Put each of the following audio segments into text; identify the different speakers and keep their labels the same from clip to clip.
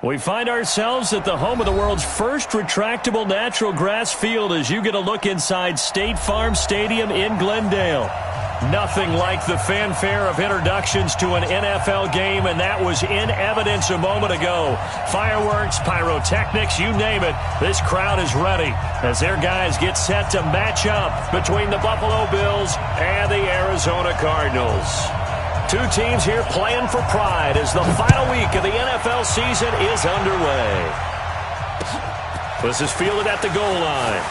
Speaker 1: We find ourselves at the home of the world's first retractable natural grass field as you get a look inside State Farm Stadium in Glendale. Nothing like the fanfare of introductions to an NFL game, and that was in evidence a moment ago. Fireworks, pyrotechnics, you name it, this crowd is ready as their guys get set to match up between the Buffalo Bills and the Arizona Cardinals. Two teams here playing for pride as the final week of the NFL season is underway. This is fielded at the goal line.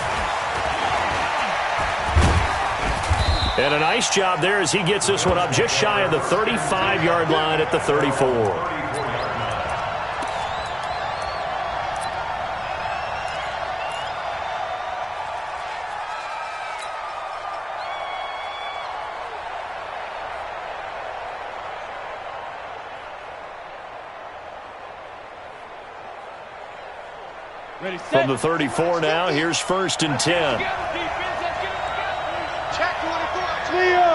Speaker 1: And a nice job there as he gets this one up just shy of the 35-yard line at the 34. From the 34 now, here's 1st and 10.
Speaker 2: Leo!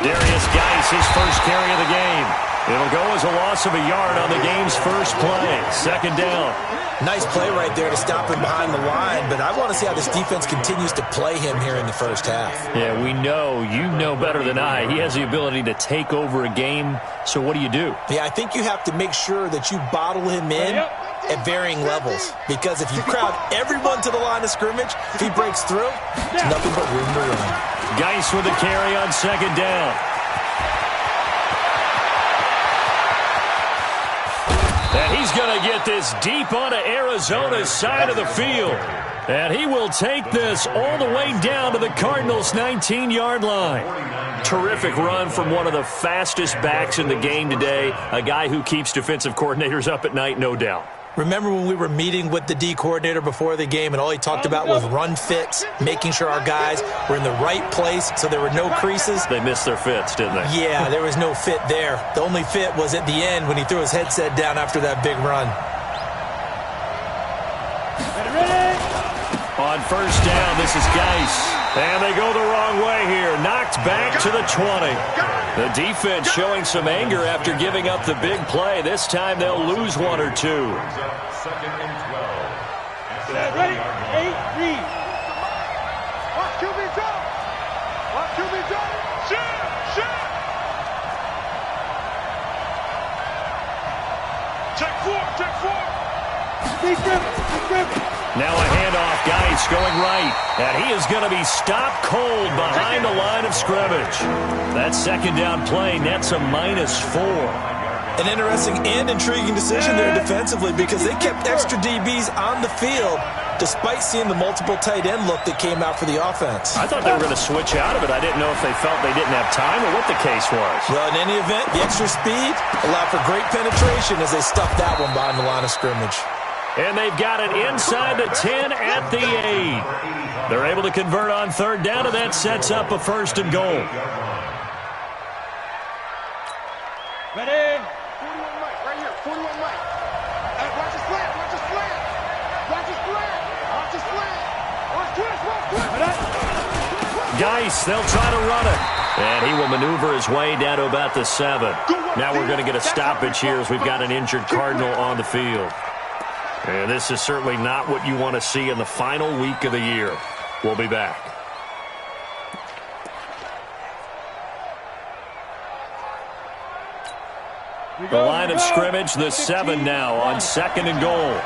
Speaker 1: Darius Geis, his first carry of the game. It'll go as a loss of a yard on the game's first play. 2nd down.
Speaker 3: Nice play right there to stop him behind the line, but I want to see how this defense continues to play him here in the first half.
Speaker 1: Yeah, we know. You know better than I. He has the ability to take over a game, so what do you do?
Speaker 3: Yeah, I think you have to make sure that you bottle him in at varying levels, because if you crowd everyone to the line of scrimmage, if he breaks through, it's nothing but room to run.
Speaker 1: Geis with the carry on 2nd down. And he's going to get this deep onto Arizona's side of the field. And he will take this all the way down to the Cardinals' 19-yard line. Terrific run from one of the fastest backs in the game today, a guy who keeps defensive coordinators up at night, no doubt.
Speaker 3: Remember when we were meeting with the D coordinator before the game and all he talked about was run fits, making sure our guys were in the right place so there were no creases?
Speaker 1: They missed their fits, didn't they?
Speaker 3: Yeah, there was no fit there. The only fit was at the end when he threw his headset down after that big run.
Speaker 1: On 1st down, this is Geis. And they go the wrong way here. Knocked back to the 20. The defense showing some anger after giving up the big play. This time they'll lose 1 or 2.
Speaker 2: 2nd and 12. Ready? 8, read. Watch QB drop. Watch QB drop. Shoot. Check 4. Big grip.
Speaker 1: Now a handoff, Geis going right. And he is going to be stopped cold behind the line of scrimmage. That 2nd down play nets a -4.
Speaker 3: An interesting and intriguing decision there defensively because they kept extra DBs on the field despite seeing the multiple tight end look that came out for the offense.
Speaker 1: I thought they were going to switch out of it. I didn't know if they felt they didn't have time or what the case was.
Speaker 3: Well, in any event, the extra speed allowed for great penetration as they stuffed that one behind the line of scrimmage.
Speaker 1: And they've got it inside the 10 at the 8. They're able to convert on 3rd down, and that sets up a 1st and goal.
Speaker 2: Ready? 41 Mike, right here. 41 Mike. Watch the slant. Watch the slant. Watch the slant. Watch the slant. Watch twist.
Speaker 1: Geis, they'll try to run it. And he will maneuver his way down to about the 7. Now we're going to get a stoppage here as we've got an injured Cardinal on the field. And this is certainly not what you want to see in the final week of the year. We'll be back. The line of scrimmage, the 7 now on 2nd and goal.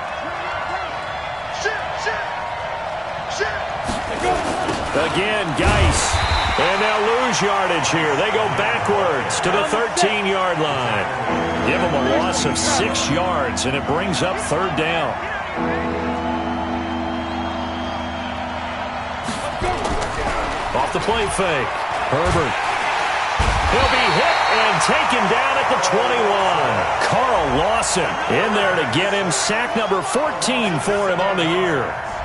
Speaker 1: Again, Geis. And they'll lose yardage here. They go backwards to the 13-yard line. Give them a loss of 6 yards, and it brings up 3rd down. Off the play fake. Herbert. He'll be hit and taken down at the 21. Carl Lawson in there to get him. Sack number 14 for him on the year.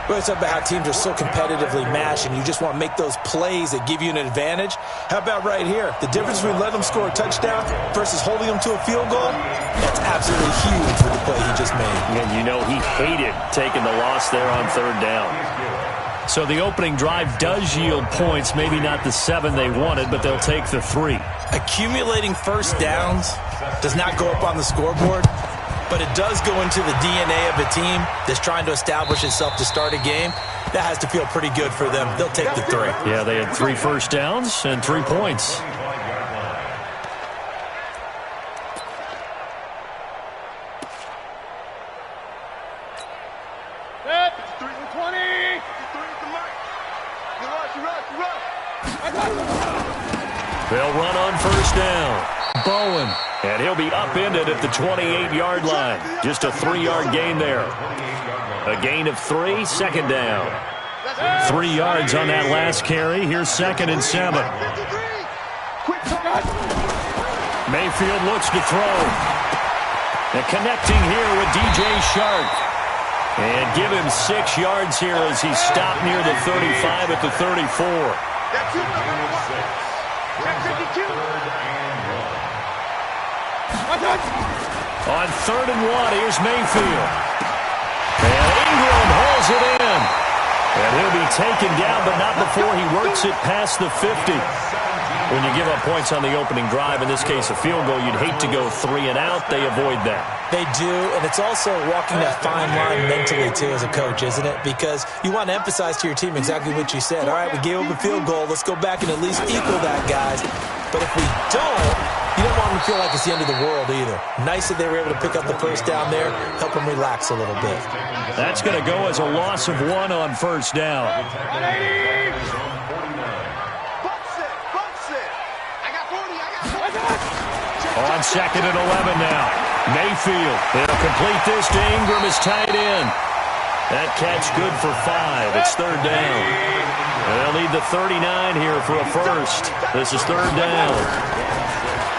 Speaker 3: We always talk about how teams are so competitively matched, and you just want to make those plays that give you an advantage. How about right here? The difference between letting them score a touchdown versus holding them to a field goal, that's absolutely huge with the play he just made.
Speaker 1: And you know he hated taking the loss there on third down. So the opening drive does yield points, maybe not the 7 they wanted, but they'll take the 3.
Speaker 3: Accumulating first downs does not go up on the scoreboard, but it does go into the DNA of a team that's trying to establish itself to start a game. That has to feel pretty good for them. They'll take the 3.
Speaker 1: Yeah, they had 3 first downs and 3 points. They'll run on first down. Bowen. And he'll be upended at the 28-yard line. Just a 3-yard gain there. A gain of 3, second down. 3 yards on that last carry. Here's 2nd and 7. Mayfield looks to throw. And connecting here with DJ Shark. And give him 6 yards here as he stopped near the 35 at the 34. On 3rd and 1, here's Mayfield. And Ingram holds it in. And he'll be taken down, but not before he works it past the 50. When you give up points on the opening drive, in this case a field goal, you'd hate to go 3 and out. They avoid that.
Speaker 3: They do, and it's also walking that fine line mentally, too, as a coach, isn't it? Because you want to emphasize to your team exactly what you said. All right, we gave up a field goal. Let's go back and at least equal that, guys. But if we don't, you don't want them to feel like it's the end of the world either. Nice that they were able to pick up the first down there, help them relax a little bit.
Speaker 1: That's going to go as a loss of 1 on first down. On 2nd and 11 now. Mayfield. They'll complete this to Ingram as tight end. That catch good for 5. It's 3rd down. And they'll need the 39 here for a first. This is 3rd down.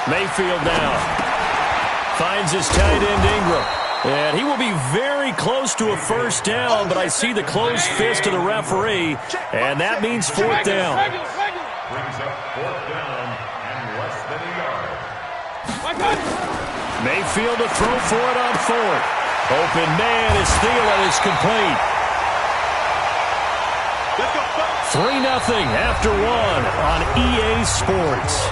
Speaker 1: Mayfield now. Finds his tight end Ingram. And he will be very close to a first down, but I see the closed fist of the referee, and that means 4th down.
Speaker 4: Brings up 4th down and less than a yard.
Speaker 1: Mayfield to throw for it on 4th. Open man is Thielen is complete. 3-0 after 1 on EA Sports.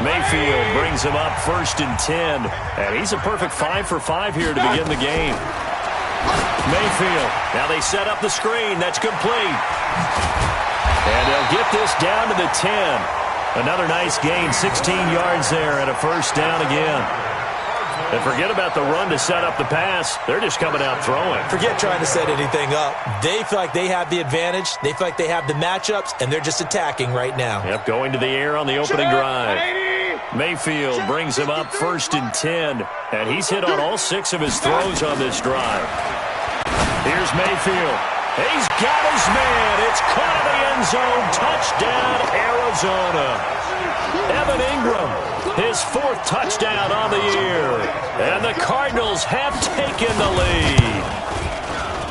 Speaker 1: Mayfield brings him up 1st and 10. And he's a perfect 5 for 5 here to begin the game. Mayfield. Now they set up the screen. That's complete. And they'll get this down to the 10. Another nice gain, 16 yards there and a first down again. And forget about the run to set up the pass. They're just coming out throwing.
Speaker 3: Forget trying to set anything up. They feel like they have the advantage. They feel like they have the matchups, and they're just attacking right now.
Speaker 1: Yep, going to the air on the opening drive. Mayfield brings him up 1st and 10. And he's hit on all 6 of his throws on this drive. Here's Mayfield. He's got his man. It's caught in the end zone. Touchdown, Arizona. Evan Ingram, his 4th touchdown on the year. And the Cardinals have taken the lead.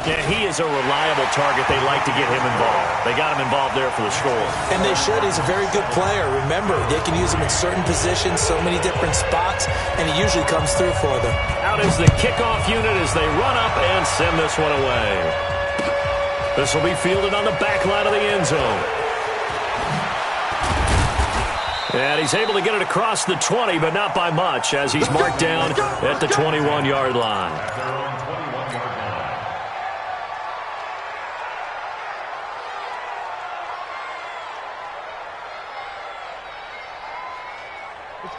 Speaker 1: Yeah, he is a reliable target. They like to get him involved. They got him involved there for the score.
Speaker 3: And they should. He's a very good player. Remember, they can use him in certain positions, so many different spots, and he usually comes through for them.
Speaker 1: Out is the kickoff unit as they run up and send this one away. This will be fielded on the back line of the end zone. And he's able to get it across the 20, but not by much, as he's marked down at the 21-yard line.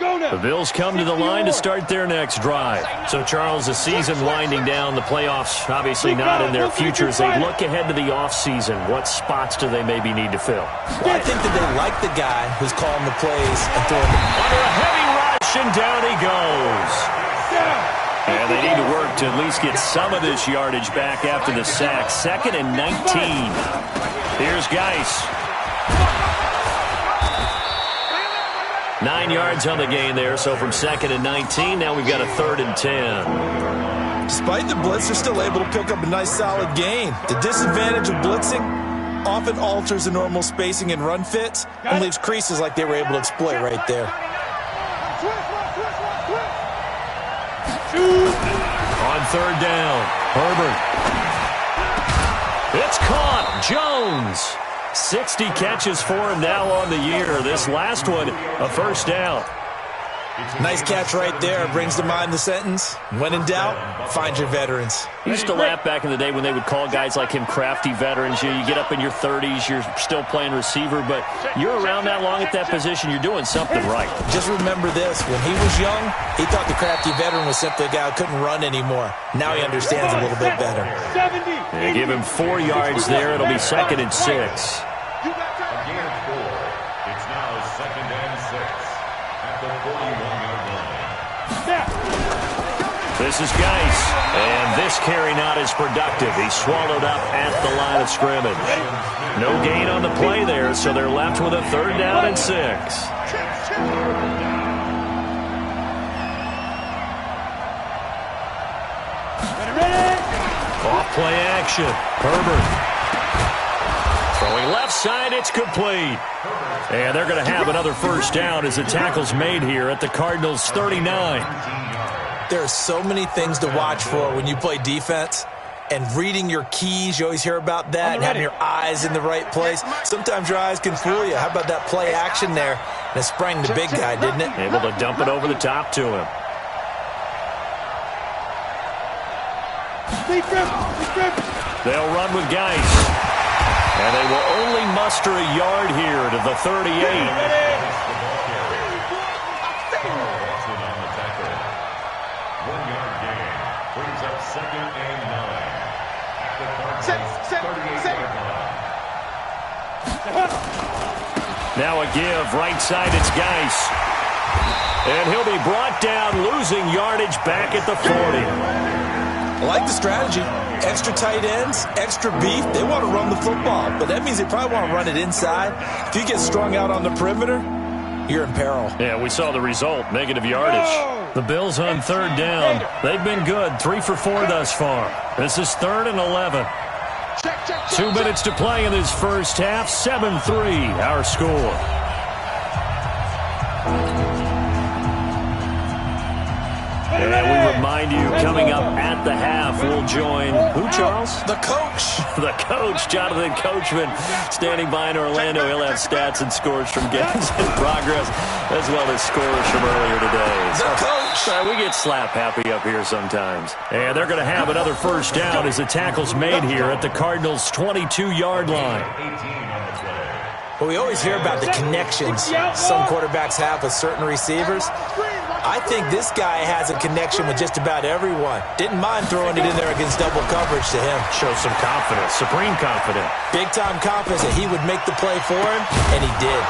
Speaker 1: The Bills come to the line to start their next drive. So, Charles, the season winding down, the playoffs obviously not in their future. As they look ahead to the offseason, what spots do they maybe need to fill?
Speaker 3: Well, I think that they like the guy who's calling the plays and throwing them.
Speaker 1: Under a heavy rush, and down he goes. And they need to work to at least get some of this yardage back after the sack. 2nd and 19. Here's Geis. 9 yards on the gain there, so from 2nd and 19, now we've got a 3rd and 10.
Speaker 3: Despite the blitz, they're still able to pick up a nice solid gain. The disadvantage of blitzing often alters the normal spacing and run fits and leaves creases like they were able to exploit right there.
Speaker 1: On third down, Herbert. It's caught. Jones. 60 catches for him now on the year. This last one, a first down.
Speaker 3: Nice catch right there. Brings to mind the sentence, when in doubt, find your veterans.
Speaker 1: I used to laugh back in the day when they would call guys like him crafty veterans. You get up in your 30s, you're still playing receiver, but you're around that long at that position, you're doing something right.
Speaker 3: Just remember this. When he was young, he thought the crafty veteran was simply a guy who couldn't run anymore. Now he understands a little bit better.
Speaker 1: They give him 4 yards there. It'll be 2nd and 6.
Speaker 4: Again, 4. It's now 2nd and 6 at the 41-yard line.
Speaker 1: This is Geis, and this carry not as productive. He's swallowed up at the line of scrimmage. No gain on the play there, so they're left with a 3rd down and 6. Off play action. Herbert. Throwing left side, it's complete. And they're going to have another first down as the tackle's made here at the Cardinals' 39.
Speaker 3: There are so many things to watch for when you play defense. And reading your keys, you always hear about that, and having your eyes in the right place. Sometimes your eyes can fool you. How about that play action there? And it sprang the big guy, didn't it?
Speaker 1: Able to dump it over the top to him. They'll run with Geis. And they will only muster a yard here to the 38. Now a give, right side, it's Geis. And he'll be brought down, losing yardage back at the 40.
Speaker 3: I like the strategy. Extra tight ends, extra beef. They want to run the football, but that means they probably want to run it inside. If you get strung out on the perimeter, you're in peril.
Speaker 1: Yeah, we saw the result, negative yardage. The Bills on 3rd down. They've been good, 3 for 4 thus far. This is 3rd and 11. 2 minutes to play in this first half. 7-3, our score. And we remind you, coming up at the half, we'll join who, Charles?
Speaker 3: The coach.
Speaker 1: The coach, Jonathan Coachman, standing by in Orlando. He'll have stats and scores from games in progress, as well as scores from earlier today.
Speaker 3: The coach.
Speaker 1: We get slap happy up here sometimes. And they're going to have another first down as the tackle's made here at the Cardinals' 22-yard line.
Speaker 3: Well, we always hear about the connections some quarterbacks have with certain receivers. I think this guy has a connection with just about everyone. Didn't mind throwing it in there against double coverage to him.
Speaker 1: Shows some confidence, supreme confidence.
Speaker 3: Big-time confidence that he would make the play for him, and he did.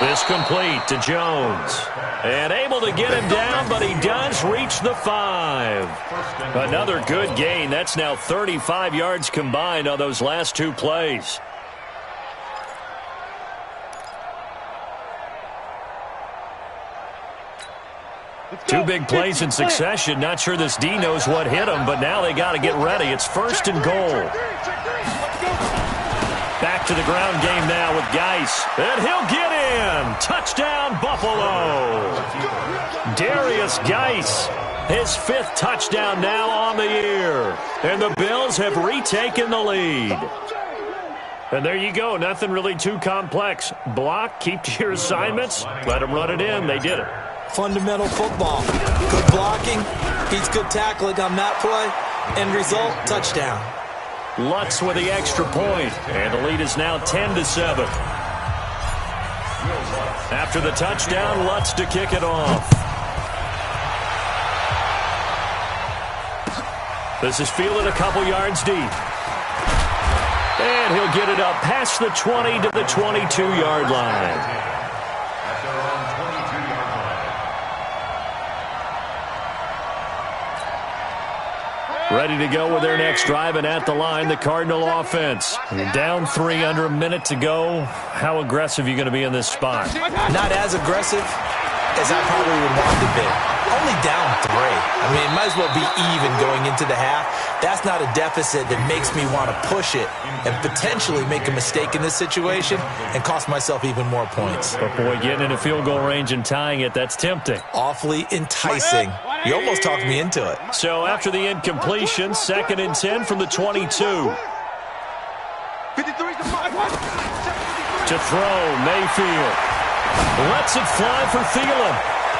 Speaker 1: This complete to Jones. And able to get him down, but he does reach the 5. Another good gain. That's now 35 yards combined on those last 2 plays. Two big plays in succession. Not sure this D knows what hit him, but now they got to get ready. It's 1st and goal. Back to the ground game now with Geis. And he'll get in. Touchdown, Buffalo. Darius Geis, his 5th touchdown now on the year. And the Bills have retaken the lead. And there you go. Nothing really too complex. Block, keep to your assignments, let them run it in. They did it.
Speaker 3: Fundamental football. Good blocking, beats good tackling on that play. End result, touchdown.
Speaker 1: Lutz with the extra point, and the lead is now 10-7. After the touchdown, Lutz to kick it off. This is fielded a couple yards deep. And he'll get it up past the 20 to the 22-yard line. Ready to go with their next drive, and at the line, the Cardinal offense. Down 3 under a minute to go. How aggressive are you going to be in this spot?
Speaker 3: Not as aggressive as I probably would want to be. only down 3. I mean, it might as well be even going into the half. That's not a deficit that makes me want to push it and potentially make a mistake in this situation and cost myself even more points.
Speaker 1: But boy, getting into field goal range and tying it, that's tempting.
Speaker 3: Awfully enticing. You almost talked me into it.
Speaker 1: So after the incompletion, 2nd and 10 from the 22.
Speaker 2: 53's the mark.
Speaker 1: To throw, Mayfield. Lets it fly for Thielen.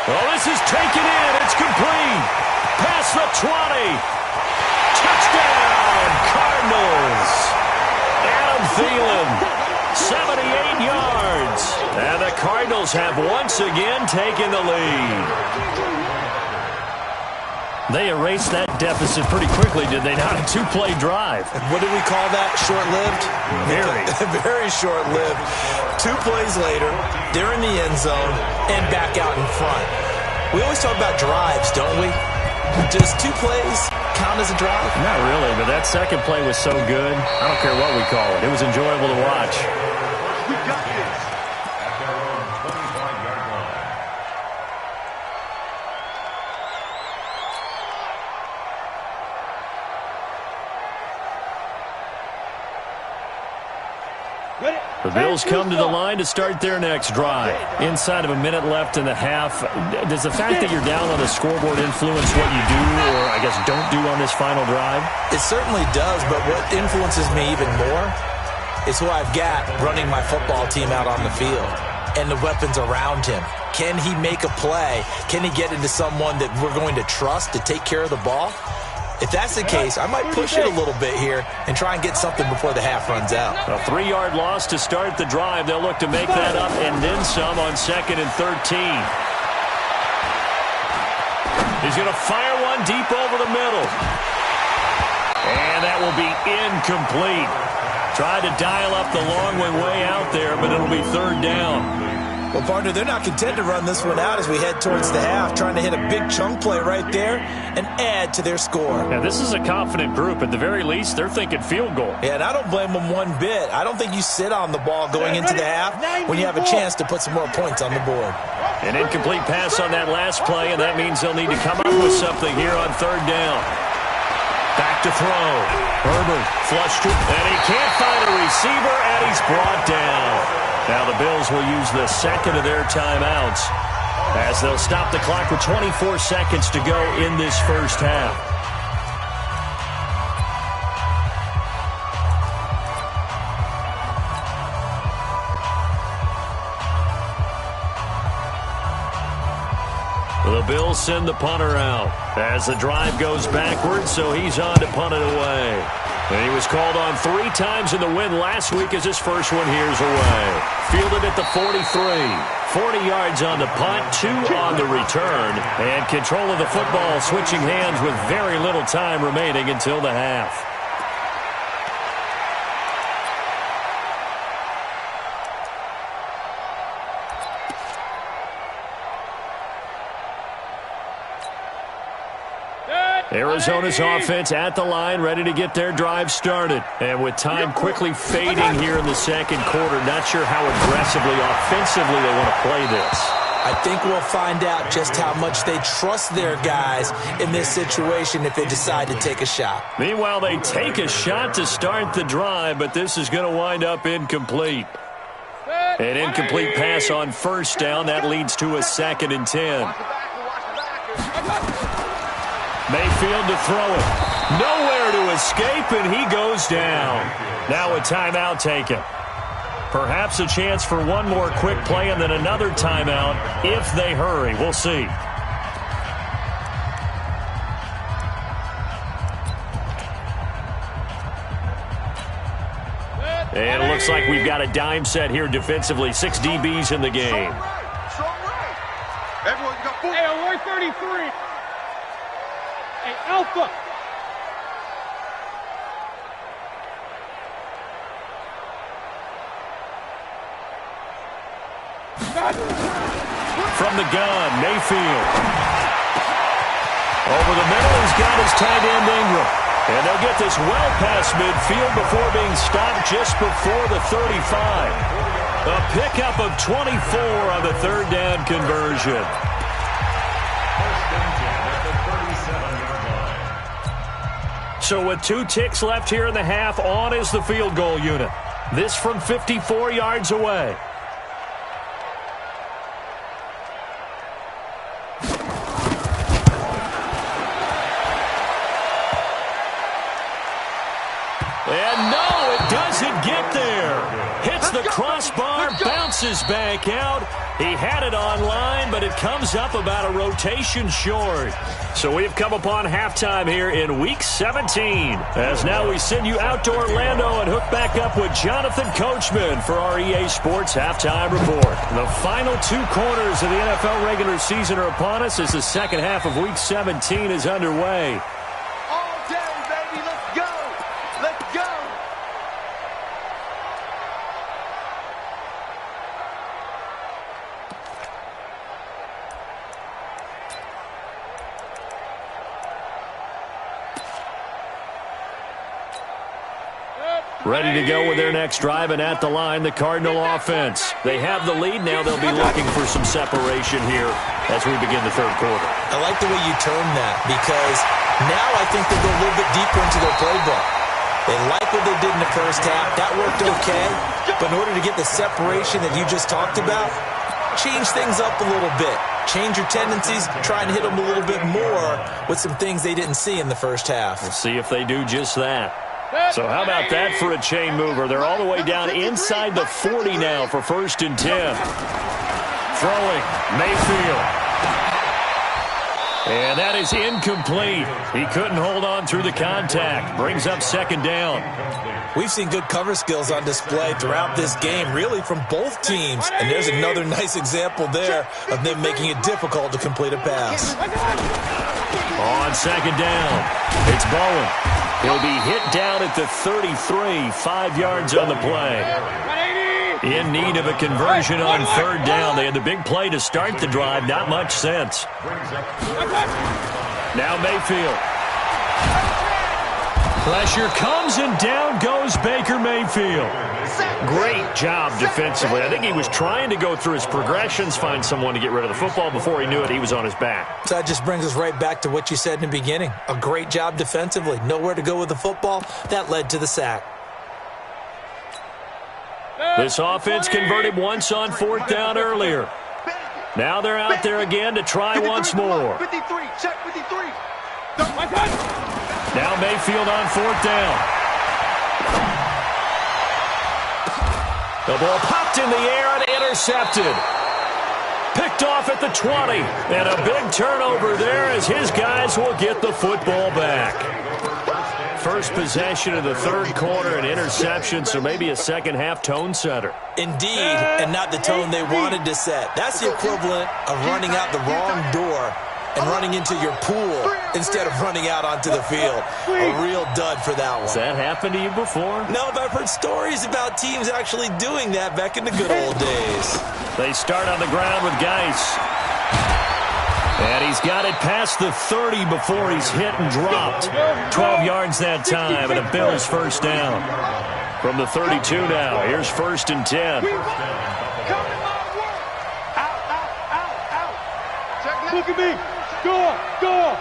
Speaker 1: Well, this is taken in. It's complete. Past the 20. Touchdown, Cardinals. Adam Thielen, 78 yards. And the Cardinals have once again taken the lead. They erased that deficit pretty quickly, did they not? A 2-play drive.
Speaker 3: What do we call that? Short-lived?
Speaker 1: Very.
Speaker 3: Very short-lived. 2 plays later, they're in the end zone and back out in front. We always talk about drives, don't we? Does 2 plays count as a drive?
Speaker 1: Not really, but that second play was so good. I don't care what we call it. It was enjoyable to watch.
Speaker 2: We got this.
Speaker 4: At their own 25-yard line.
Speaker 1: The Bills come to the line to start their next drive. Inside of a minute left in the half, does the fact that you're down on the scoreboard influence what you do or, I guess, don't do on this final drive?
Speaker 3: It certainly does, but what influences me even more is who I've got running my football team out on the field and the weapons around him. Can he make a play? Can he get into someone that we're going to trust to take care of the ball? If that's the case, I might push it a little bit here and try and get something before the half runs out.
Speaker 1: A 3-yard loss to start the drive. They'll look to make that up and then some on 2nd and 13. He's going to fire one deep over the middle. And that will be incomplete. Tried to dial up the long way out there, but it'll be 3rd down.
Speaker 3: Well, partner, they're not content to run this one out as we head towards the half, trying to hit a big chunk play right there and add to their score.
Speaker 1: Now, this is a confident group. At the very least, they're thinking field goal.
Speaker 3: Yeah, and I don't blame them one bit. I don't think you sit on the ball going into the half when you have a chance to put some more points on the board.
Speaker 1: An incomplete pass on that last play, and that means they'll need to come up with something here on 3rd down. Back to throw. Herbert flushed it, and he can't find a receiver, and he's brought down. Now the Bills will use the second of their timeouts as they'll stop the clock with 24 seconds to go in this first half. The Bills send the punter out as the drive goes backwards, so he's on to punt it away. And he was called on 3 times in the win last week as his first one here's away. Fielded at the 43. 40 yards on the punt, 2 on the return. And control of the football switching hands with very little time remaining until the half. Arizona's offense at the line, ready to get their drive started. And with time quickly fading here in the second quarter, not sure how aggressively, offensively they want to play this.
Speaker 3: I think we'll find out just how much they trust their guys in this situation if they decide to take a shot.
Speaker 1: Meanwhile, they take a shot to start the drive, but this is going to wind up incomplete. An incomplete pass on 1st down. That leads to a 2nd and 10. Mayfield to throw it. Nowhere to escape, and he goes down. Now a timeout taken. Perhaps a chance for one more quick play and then another timeout if they hurry. We'll see. And it looks like we've got a dime set here defensively. 6 DBs in the game.
Speaker 2: Everyone, you got 4.
Speaker 5: Hey, alert 33. Hey, Alpha.
Speaker 1: From the gun, Mayfield. Over the middle, he's got his tight end Ingram. And they'll get this well past midfield before being stopped just before the 35. A pickup of 24 on the 3rd down conversion. So with 2 ticks left here in the half, on is the field goal unit. This from 54 yards away. And no, it doesn't get there. Hits the crossbar, bounces back out. He had it online, but it comes up about a rotation short. So we've come upon halftime here in Week 17. As now we send you out to Orlando and hook back up with Jonathan Coachman for our EA Sports Halftime Report. The final 2 quarters of the NFL regular season are upon us as the second half of Week 17 is underway.
Speaker 2: All day, baby. Let's go. Let's go.
Speaker 1: Ready to go with their next drive, and at the line, the Cardinal offense. They have the lead. Now they'll be looking for some separation here as we begin the third quarter.
Speaker 3: I like the way you term that, because now I think they go a little bit deeper into their playbook. They like what they did in the first half. That worked okay. But in order to get the separation that you just talked about, change things up a little bit. Change your tendencies. Try and hit them a little bit more with some things they didn't see in the first half.
Speaker 1: We'll see if they do just that. So how about that for a chain mover? They're all the way down inside the 40 now for 1st and 10. Throwing, Mayfield. And that is incomplete. He couldn't hold on through the contact. Brings up 2nd down.
Speaker 3: We've seen good cover skills on display throughout this game, really from both teams. And there's another nice example there of them making it difficult to complete a pass.
Speaker 1: On 2nd down, it's Bowen. He'll be hit down at the 33, 5 yards on the play. In need of a conversion on 3rd down. They had the big play to start the drive. Not much sense. Now Mayfield. Pressure comes, and down goes Baker Mayfield. Great job defensively. I think he was trying to go through his progressions, find someone to get rid of the football. Before he knew it, he was on his back.
Speaker 3: So that just brings us right back to what you said in the beginning. A great job defensively. Nowhere to go with the football. That led to the sack.
Speaker 1: This offense converted once on 4th down earlier. Now they're out there again to try once more.
Speaker 2: 53, check 53.
Speaker 1: Now Mayfield on 4th down. The ball popped in the air and intercepted. Picked off at the 20. And a big turnover there as his guys will get the football back. First possession of the 3rd quarter, an interception, so maybe a second-half tone setter.
Speaker 3: Indeed, and not the tone they wanted to set. That's the equivalent of running out the wrong door and running into your pool instead of running out onto the field. A real dud for that one.
Speaker 1: Has that happened to you before?
Speaker 3: No, but I've heard stories about teams actually doing that back in the good old days.
Speaker 1: They start on the ground with Geis. And he's got it past the 30 before he's hit and dropped. 12 yards that time, and a Bills 1st down. From the 32 now, here's 1st and 10.
Speaker 5: Look at me. Go, go.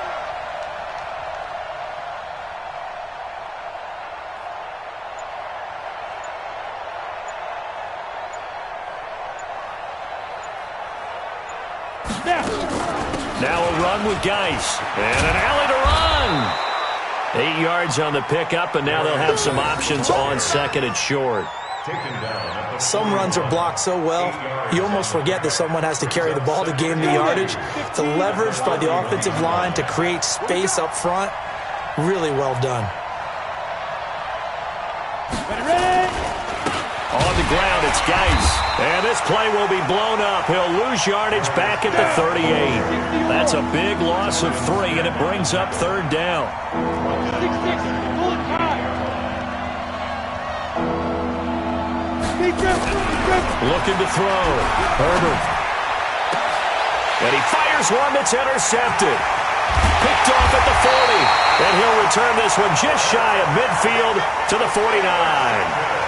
Speaker 1: Now a run with Geis. And an alley to run. 8 yards on the pickup, and now they'll have some options on 2nd and short.
Speaker 3: Some runs are blocked so well, you almost forget that someone has to carry the ball to gain the yardage. The leverage by the offensive line to create space up front, really well done.
Speaker 1: On the ground, it's Geis. And this play will be blown up. He'll lose yardage back at the 38. That's a big loss of 3, and it brings up 3rd down.
Speaker 5: 6-6,
Speaker 1: Looking to throw. Herbert. And he fires one that's intercepted. Picked off at the 40. And he'll return this one just shy of midfield to the 49.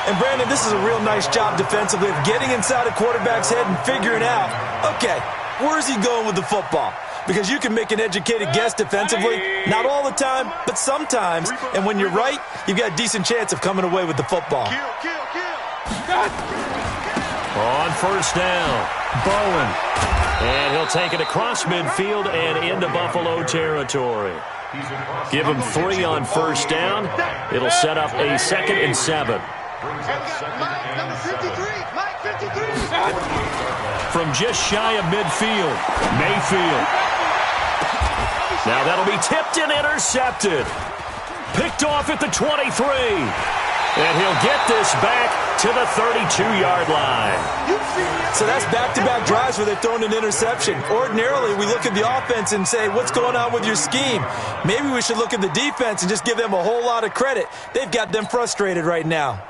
Speaker 3: And Brandon, this is a real nice job defensively of getting inside a quarterback's head and figuring out, okay, where's he going with the football? because you can make an educated guess defensively. Not all the time, but sometimes. And when you're right, you've got a decent chance of coming away with the football.
Speaker 1: On first down, Bowen. And he'll take it across midfield and into Buffalo territory. Give him 3 on first down. It'll set up a 2nd and 7.
Speaker 2: Number 53, Mike 53.
Speaker 1: From just shy of midfield, Mayfield. Now that'll be tipped and intercepted. Picked off at the 23. And he'll get this back to the 32-yard line.
Speaker 3: So that's back-to-back drives where they're throwing an interception. Ordinarily, we look at the offense and say, what's going on with your scheme? Maybe we should look at the defense and just give them a whole lot of credit. They've got them frustrated right now.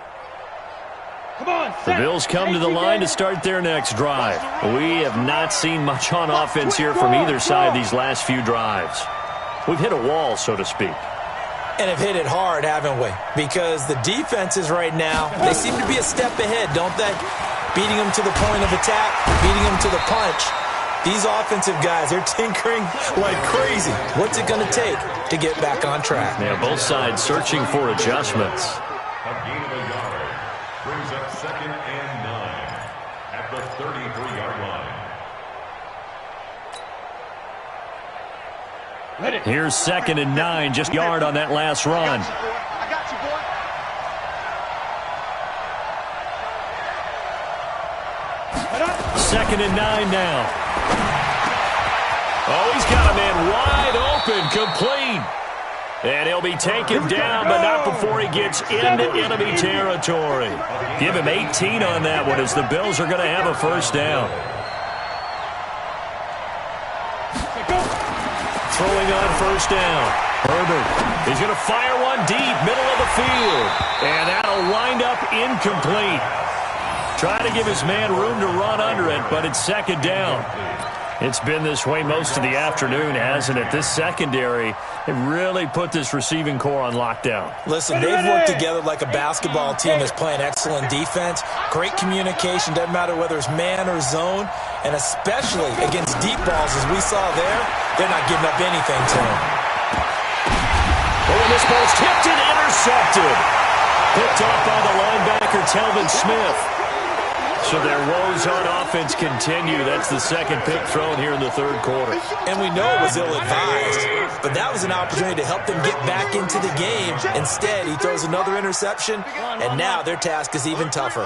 Speaker 5: Come on,
Speaker 1: The Bills come to the line to start their next drive. We have not seen much on offense here from either side these last few drives. We've hit a wall, so to speak.
Speaker 3: And have hit it hard, haven't we? Because the defenses right now, they seem to be a step ahead, don't they? Beating them to the point of attack, beating them to the punch. These offensive guys, they're tinkering like crazy. What's it going to take to get back on track?
Speaker 1: Yeah, both sides searching for adjustments.
Speaker 4: A gain of a yard brings up 2nd and 9 at the 33-yard line.
Speaker 1: Here's 2nd and 9, just yard on that last run.
Speaker 2: I got you, boy.
Speaker 1: 2nd and 9 now. Oh, he's got a man wide open, complete. And he'll be taken down, but not before he gets into enemy territory. Give him 18 on that one as the Bills are going to have a first down. Throwing on first down. Herbert. He's going to fire one deep, middle of the field. And that'll wind up incomplete. Trying to give his man room to run under it, but it's 2nd down. It's been this way most of the afternoon, hasn't it? This secondary, it really put this receiving core on lockdown.
Speaker 3: Listen, they've worked together like a basketball team that's playing excellent defense. Great communication, doesn't matter whether it's man or zone. And especially against deep balls, as we saw there, they're not giving up anything to him.
Speaker 1: Oh, and this ball's tipped and intercepted. Picked off by the linebacker, Telvin Smith. So their woes on offense continue. That's the 2nd pick thrown here in the 3rd quarter.
Speaker 3: And we know it was ill-advised, but that was an opportunity to help them get back into the game. Instead, he throws another interception, and now their task is even tougher.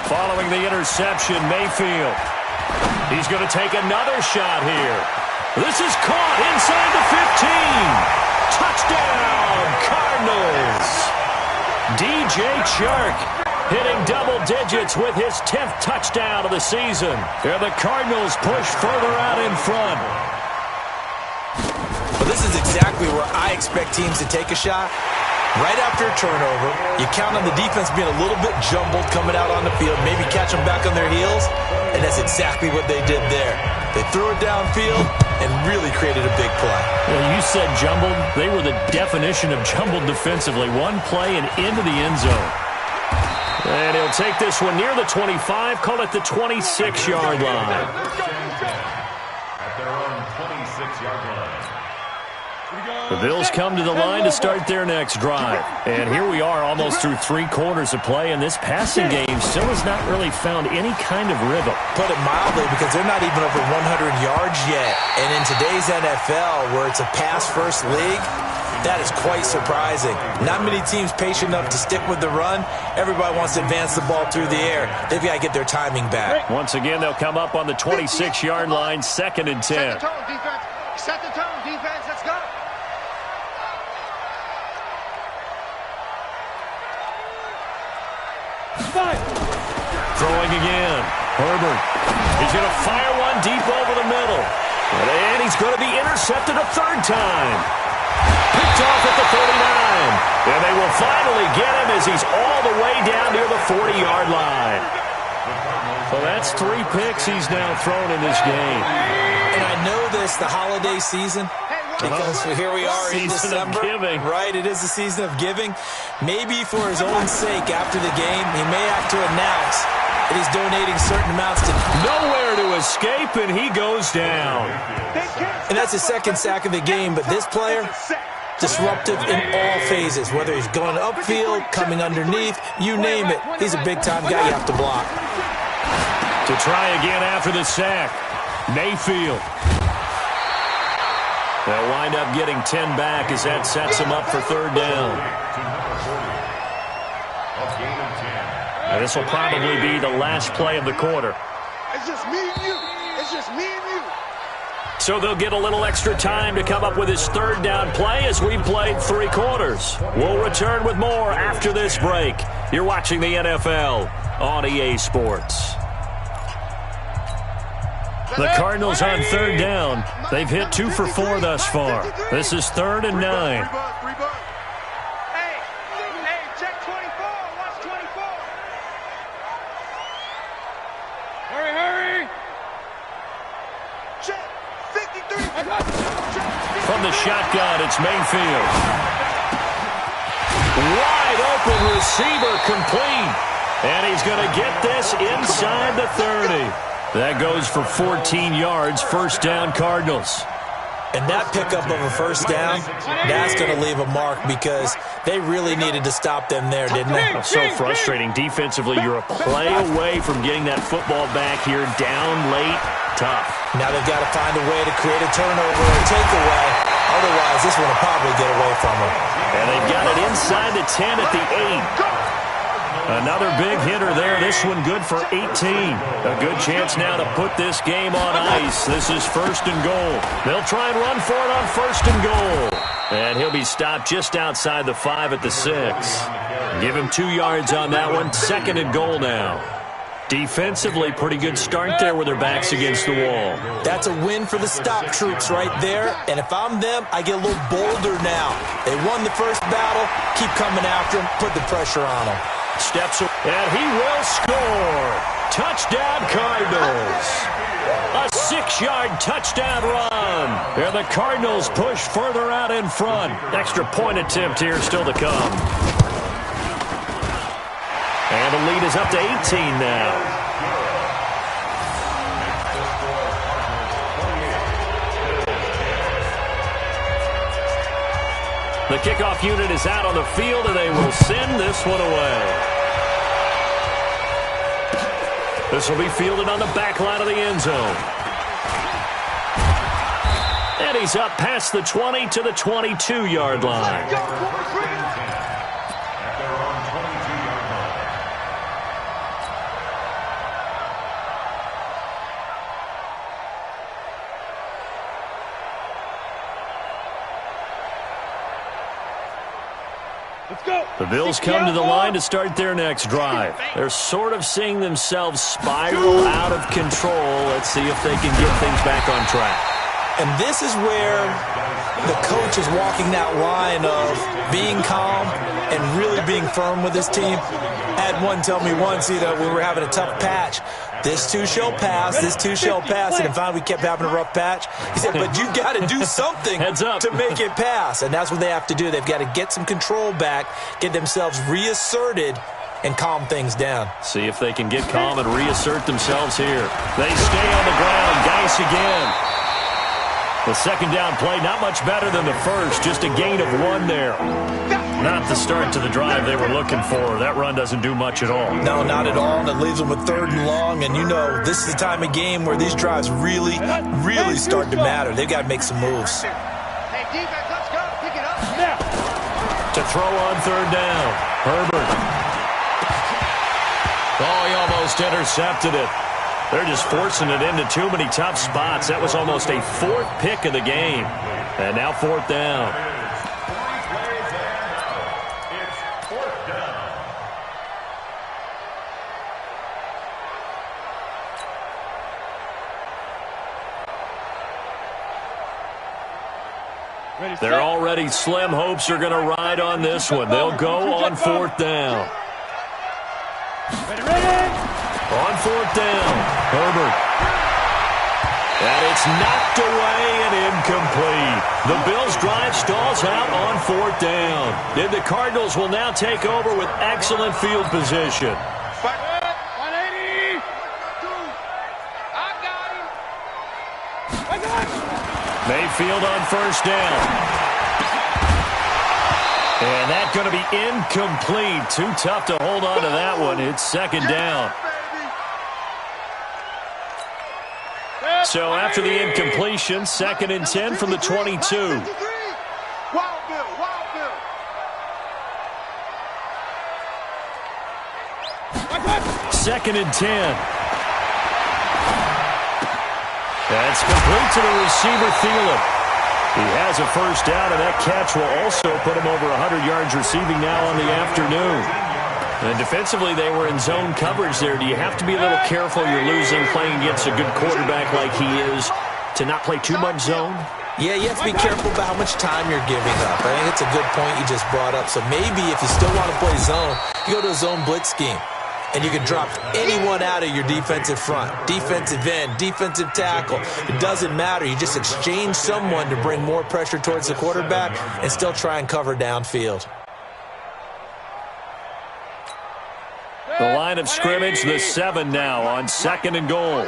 Speaker 1: Following the interception, Mayfield. He's going to take another shot here. This is caught inside the 15. Touchdown, Cardinals. DJ Chark hitting double digits with his 10th touchdown of the season. And the Cardinals push further out in front.
Speaker 3: Well, this is exactly where I expect teams to take a shot. Right after a turnover, you count on the defense being a little bit jumbled coming out on the field, maybe catch them back on their heels, and that's exactly what they did there. They threw it downfield and really created a big play.
Speaker 1: Well, you said jumbled. They were the definition of jumbled defensively. One play and into the end zone. And he'll take this one near the 25, call it the 26-yard line.
Speaker 4: At their own 26-yard line.
Speaker 1: The Bills come to the line to start their next drive. And here we are almost through 3 quarters of play, and this passing game still has not really found any kind of rhythm.
Speaker 3: Put it mildly, because they're not even over 100 yards yet. And in today's NFL, where it's a pass-first league, that is quite surprising. Not many teams patient enough to stick with the run. Everybody wants to advance the ball through the air. They've got to get their timing back.
Speaker 1: Once again, they'll come up on the 26-yard line, 2nd and 10.
Speaker 2: Set the tone, defense. Set the tone, defense. Let's go.
Speaker 1: Throwing again. Herbert. He's going to fire one deep over the middle. And he's going to be intercepted a 3rd time. Picked off at the 39. And they will finally get him as he's all the way down near the 40-yard line. So that's 3 picks he's now thrown in this game.
Speaker 3: And I know this, the holiday season, because here we are in December. Right, it is the season of giving. Maybe for his own sake after the game, he may have to announce and he's donating certain amounts to...
Speaker 1: Nowhere to escape, and he goes down.
Speaker 3: And that's his second sack of the game, but this player, disruptive in all phases, whether he's going upfield, coming underneath, you name it. He's a big-time guy you have to block.
Speaker 1: To try again after the sack, Mayfield. They'll wind up getting 10 back as that sets them up for third down. And this will probably be the last play of the quarter.
Speaker 2: It's just me and you. It's just me and you.
Speaker 1: So they'll get a little extra time to come up with his third down play as we played 3 quarters. We'll return with more after this break. You're watching the NFL on EA Sports. The Cardinals on third down. They've hit 2 for 4 thus far. This is 3rd and 9.
Speaker 5: Hey, check 24. Watch 24. Hurry.
Speaker 2: Check 53.
Speaker 1: From the shotgun, it's Mayfield. Wide open receiver complete. And he's going to get this inside the 30. That goes for 14 yards, first down Cardinals.
Speaker 3: And that pickup of a first down, that's going to leave a mark because they really needed to stop them there, didn't they?
Speaker 1: So frustrating. Defensively, you're a play away from getting that football back here down late. Tough.
Speaker 3: Now they've got to find a way to create a turnover or takeaway. Otherwise, this one will probably get away from them.
Speaker 1: And they've got it inside the 10 at the 8. Another big hitter there. This one good for 18. A good chance now to put this game on ice. This is 1st and goal. They'll try and run for it on 1st and goal. And he'll be stopped just outside the 5 at the 6. Give him 2 yards on that one. 2nd and goal now. Defensively, pretty good start there with their backs against the wall.
Speaker 3: That's a win for the stop troops right there. And if I'm them, I get a little bolder now. They won the first battle. Keep coming after them. Put the pressure on them.
Speaker 1: Steps up, and he will score. Touchdown, Cardinals. A 6-yard touchdown run. And the Cardinals push further out in front. Extra point attempt here still to come. And the lead is up to 18 now. The kickoff unit is out on the field, and they will send this one away. This will be fielded on the back line of the end zone. And he's up past the 20 to the 22-yard line. The Bills come to the line to start their next drive. They're sort of seeing themselves spiral out of control. Let's see if they can get things back on track.
Speaker 3: And this is where the coach is walking that line of being calm and really being firm with his team. I had one tell me once, we were having a tough patch. This too shall pass, this too shall pass. And finally we kept having a rough patch. He said, but you got to do something to make it pass. And that's what they have to do. They've got to get some control back, get themselves reasserted, and calm things down.
Speaker 1: See if they can get calm and reassert themselves here. They stay on the ground. Geis again. The second down play, not much better than the first. Just a gain of 1 there. Not the start to the drive they were looking for. That run doesn't do much at all.
Speaker 3: No, not at all. And it leaves them with 3rd and long. And this is the time of game where these drives really start to matter. They've got to make some moves.
Speaker 2: Hey, defense, let's go. Pick it up.
Speaker 1: To throw on 3rd down. Herbert. Oh, he almost intercepted it. They're just forcing it into too many tough spots. That was almost a 4th pick of the game. And now 4th down. They're already slim hopes are going to ride on this one. They'll go on 4th down. On 4th down, Herbert. And it's knocked away and incomplete. The Bills' drive stalls out on 4th down. And the Cardinals will now take over with excellent field position.
Speaker 5: 180.
Speaker 1: Mayfield on first down. And that's going to be incomplete. Too tough to hold on to that one. It's second down. So after the incompletion, 2nd and 10 from the 22.
Speaker 2: Wild Bill.
Speaker 1: Second and 10. That's complete to the receiver, Thielen. He has a first down, and that catch will also put him over 100 yards receiving now on the afternoon. And defensively, they were in zone coverage there. Do you have to be a little careful? You're losing playing against a good quarterback like he is to not play too much zone?
Speaker 3: Yeah, you have to be careful about how much time you're giving up. I think it's a good point you just brought up. So maybe if you still want to play zone, you go to a zone blitz scheme. And you can drop anyone out of your defensive front. Defensive end, defensive tackle. It doesn't matter. You just exchange someone to bring more pressure towards the quarterback and still try and cover downfield.
Speaker 1: The line of scrimmage, the 7 now on 2nd and goal.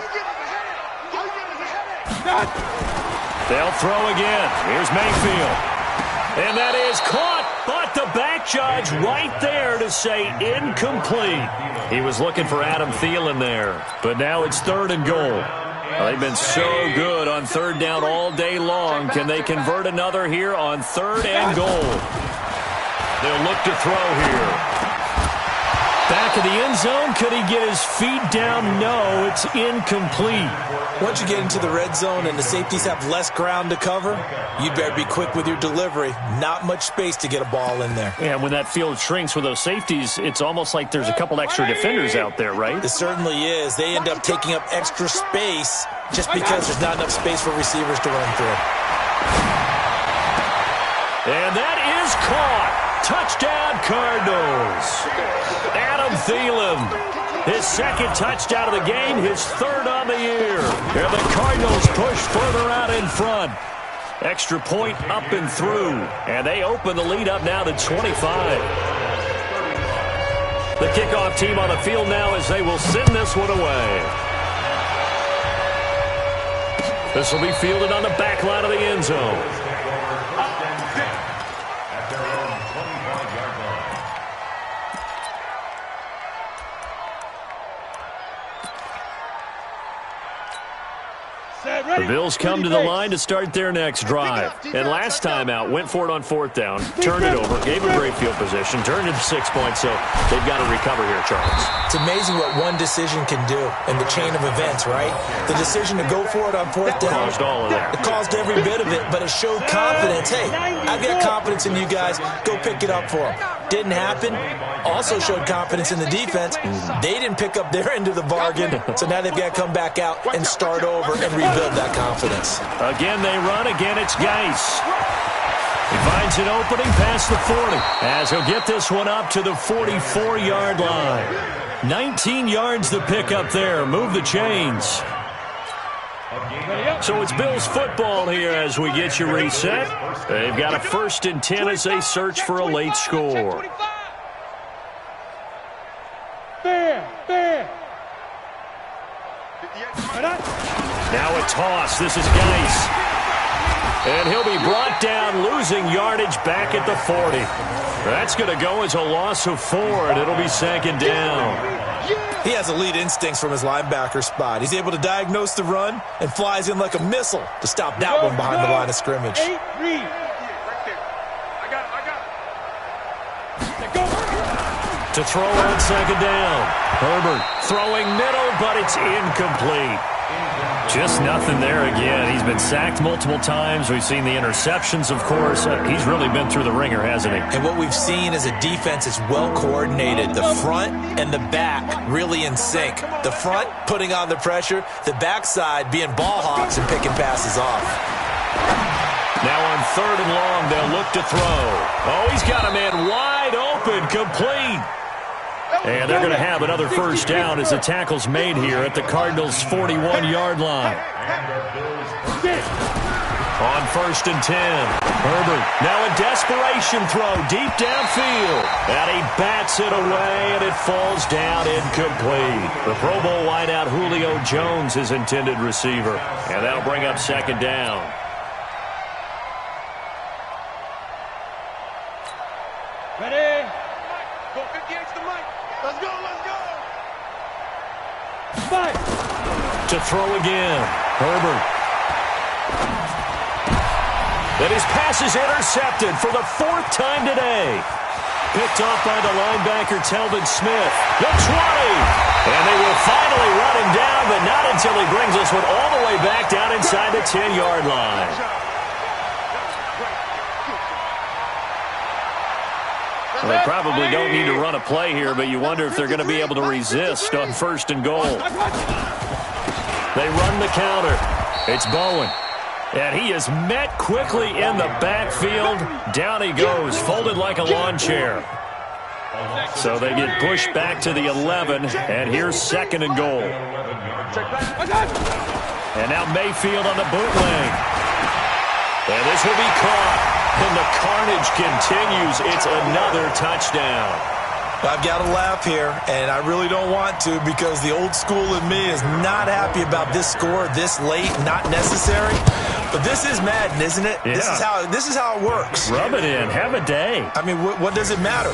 Speaker 1: They'll throw again. Here's Mayfield. And that is caught, but the back judge right there to say incomplete. He was looking for Adam Thielen there, but now it's 3rd and goal. Well, they've been so good on 3rd down all day long. Can they convert another here on 3rd and goal? They'll look to throw here. Back of the end zone, could he get his feet down? No, it's incomplete.
Speaker 3: Once you get into the red zone and the safeties have less ground to cover, you'd better be quick with your delivery. Not much space to get a ball in there.
Speaker 1: Yeah, when that field shrinks with those safeties, it's almost like there's a couple extra defenders out there, right?
Speaker 3: It certainly is. They end up taking up extra space just because there's not enough space for receivers to run through.
Speaker 1: And that is caught. Touchdown, Cardinals. Adam Thielen, his 2nd touchdown of the game, his 3rd on the year. And the Cardinals push further out in front. Extra point up and through. And they open the lead up now to 25. The kickoff team on the field now as they will send this one away. This will be fielded on the back line of the end zone. The Bills come to the line to start their next drive. And last time out, went for it on 4th down, turned it over, gave a great field position, turned it to 6 points, so they've got to recover here, Charles.
Speaker 3: It's amazing what one decision can do in the chain of events, right? The decision to go for it on 4th down.
Speaker 1: Caused all of that.
Speaker 3: It caused every bit of it, but it showed confidence. Hey, I've got confidence in you guys. Go pick it up for them. Didn't happen. Also showed confidence in the defense. They didn't pick up their end of the bargain, so now they've got to come back out and start over and rebuild that confidence.
Speaker 1: Again, they run. Again, it's Geis. He finds an opening past the 40 as he'll get this one up to the 44-yard line. 19 yards to pick up there. Move the chains. So it's Bills football here as we get you reset. They've got a 1st and 10 as they search for a late score. Now a toss. This is Geis. And he'll be brought down, losing yardage back at the 40. That's going to go as a loss of 4, and it'll be 2nd down.
Speaker 3: He has elite instincts from his linebacker spot. He's able to diagnose the run and flies in like a missile to stop that one behind the line of scrimmage.
Speaker 1: To throw on 2nd down. Herbert throwing middle, but it's incomplete. Just nothing there again. He's been sacked multiple times. We've seen the interceptions, of course. He's really been through the ringer, hasn't he?
Speaker 3: And what we've seen is a defense that's well coordinated. The front and the back really in sync. The front putting on the pressure. The backside being ball hawks and picking passes off.
Speaker 1: Now on 3rd and long, they'll look to throw. Oh, he's got a man wide open, complete. And they're going to have another first down as the tackle's made here at the Cardinals' 41-yard line. On 1st and 10, Herbert now a desperation throw deep downfield. And he bats it away, and it falls down incomplete. The Pro Bowl wideout Julio Jones, his intended receiver. And that'll bring up second down.
Speaker 5: Ready?
Speaker 2: Go 58 to the mic. Let's go, let's go.
Speaker 5: Fight.
Speaker 1: To throw again, Herbert. And his pass is intercepted for the 4th time today. Picked off by the linebacker, Telvin Smith. The 20. And they will finally run him down, but not until he brings this one all the way back down inside the 10-yard line. Well, they probably don't need to run a play here, but you wonder if they're going to be able to resist on 1st and goal. They run the counter. It's Bowen. And he is met quickly in the backfield. Down he goes, folded like a lawn chair. So they get pushed back to the 11, and here's 2nd and goal. And now Mayfield on the bootleg. And this will be caught. And the carnage continues. It's another touchdown.
Speaker 3: I've got to laugh here, and I really don't want to because the old school in me is not happy about this score this late, not necessary. But this is Madden, isn't it?
Speaker 1: Yeah.
Speaker 3: This is how it works.
Speaker 1: Rub it in. Have a day.
Speaker 3: I mean, what does it matter?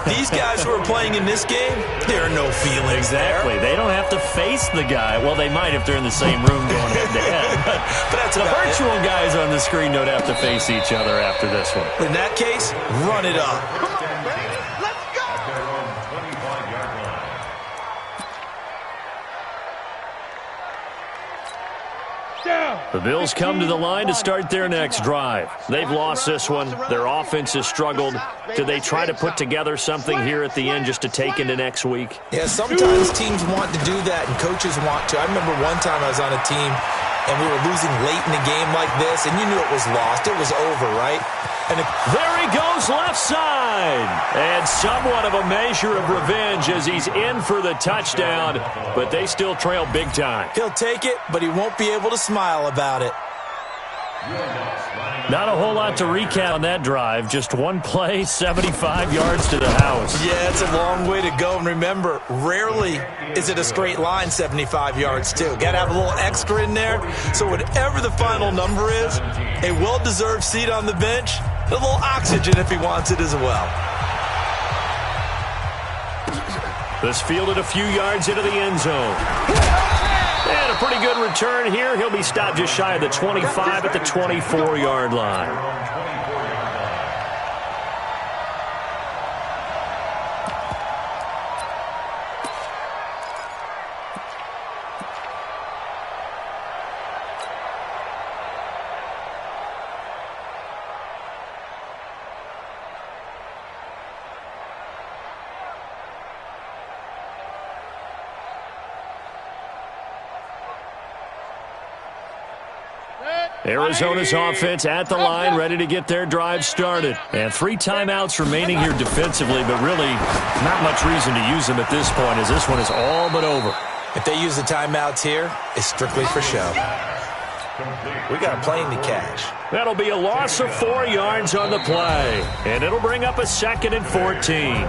Speaker 3: These guys who are playing in this game, there are no feelings
Speaker 1: Exactly. They don't have to face the guy. Well, they might if they're in the same room going head-to-head.
Speaker 3: But that's
Speaker 1: the
Speaker 3: about
Speaker 1: virtual guys on the screen don't have to face each other after this one.
Speaker 3: In that case, run it up.
Speaker 2: Come on, baby. Let's go.
Speaker 4: Their own 25-yard line.
Speaker 1: The Bills come to the line to start their next drive. They've lost this one. Their offense has struggled. Do they try to put together something here at the end just to take into next week?
Speaker 3: Yeah, sometimes teams want to do that and coaches want to. I remember one time I was on a team and we were losing late in a game like this, and you knew it was lost. It was over, right? And
Speaker 1: there he goes left side. And somewhat of a measure of revenge as he's in for the touchdown, but they still trail big time.
Speaker 3: He'll take it, but he won't be able to smile about it.
Speaker 1: Not a whole lot to recap on that drive. Just one play, 75 yards to the house.
Speaker 3: Yeah, it's a long way to go. And remember, rarely is it a straight line 75 yards, too. Got to have a little extra in there. So whatever the final number is, a well-deserved seat on the bench, a little oxygen if he wants it as well.
Speaker 1: This fielded a few yards into the end zone. And a pretty good return here. He'll be stopped just shy of the 25 at the 24-yard line. Arizona's offense at the line, ready to get their drive started. And 3 timeouts remaining here defensively, but really not much reason to use them at this point as this one is all but over.
Speaker 3: If they use the timeouts here, it's strictly for show. We got a plane to catch.
Speaker 1: That'll be a loss of 4 yards on the play. And it'll bring up a 2nd and 14.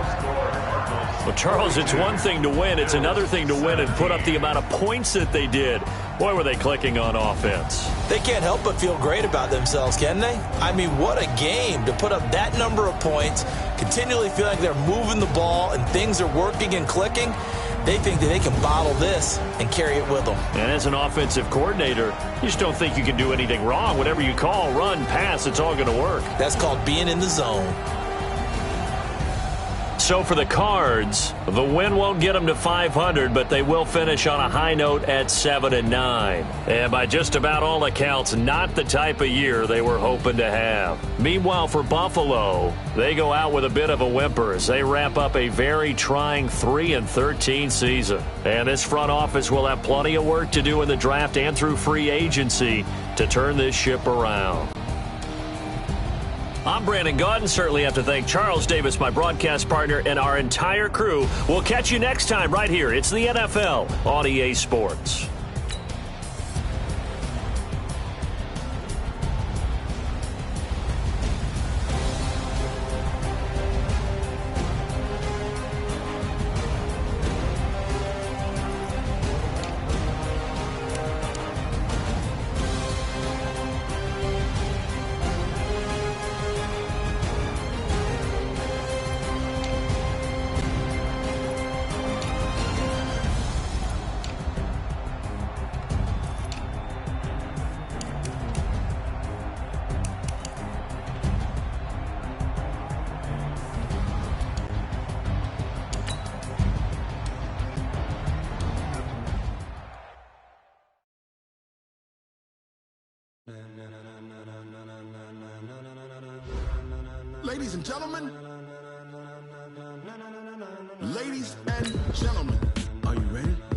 Speaker 1: Well, Charles, it's one thing to win. It's another thing to win and put up the amount of points that they did. Boy, were they clicking on offense.
Speaker 3: They can't help but feel great about themselves, can they? I mean, what a game to put up that number of points, continually feel like they're moving the ball and things are working and clicking. They think that they can bottle this and carry it with them.
Speaker 1: And as an offensive coordinator, you just don't think you can do anything wrong. Whatever you call, run, pass, it's all going to work.
Speaker 3: That's called being in the zone.
Speaker 1: So for the Cards, the win won't get them to 500, but they will finish on a high note at 7-9. And by just about all accounts, not the type of year they were hoping to have. Meanwhile, for Buffalo, they go out with a bit of a whimper as they wrap up a very trying 3-13 season. And this front office will have plenty of work to do in the draft and through free agency to turn this ship around. I'm Brandon Gaudin. Certainly have to thank Charles Davis, my broadcast partner, and our entire crew. We'll catch you next time right here. It's the NFL on EA Sports.
Speaker 2: Ladies and gentlemen, are you ready?